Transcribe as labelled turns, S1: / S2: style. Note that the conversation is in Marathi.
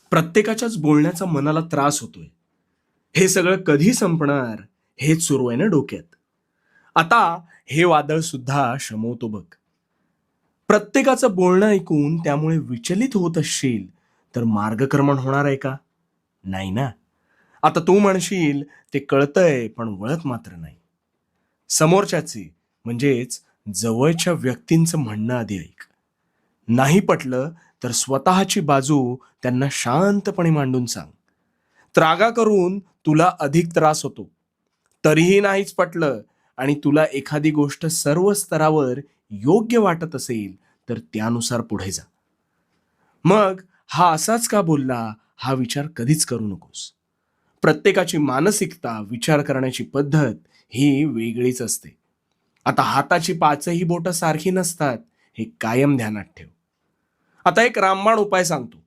S1: प्रत्येकाच्याच बोलण्याचा मनाला त्रास होतोय. हे सगळं कधी संपणार हेच सुरू आहे ना डोक्यात. आता हे वादळ सुद्धा शमवतो बघ. प्रत्येकाचं बोलणं ऐकून त्यामुळे विचलित होत असशील तर मार्गक्रमण होणार आहे का? नाही ना. आता तू म्हणशील ते कळतंय पण वळत मात्र नाही. समोरच्याचे म्हणजेच जवळच्या व्यक्तींचं म्हणणं आधी ऐक. नाही पटलं तर स्वतःची बाजू त्यांना शांतपणे मांडून सांग. त्रागा करून तुला अधिक त्रास होतो. तरीही नाहीच पटलं आणि तुला एखादी गोष्ट सर्व स्तरावर योग्य वाटत असेल तर त्यानुसार पुढे जा. मग हा असाच का बोलला हा विचार कधीच करू नकोस. प्रत्येकाची मानसिकता, विचार करण्याची पद्धत ही वेगळीच असते. आता हाताची पाचही बोटं सारखी नसतात हे कायम ध्यानात ठेव. आता एक रामबाण उपाय सांगतो.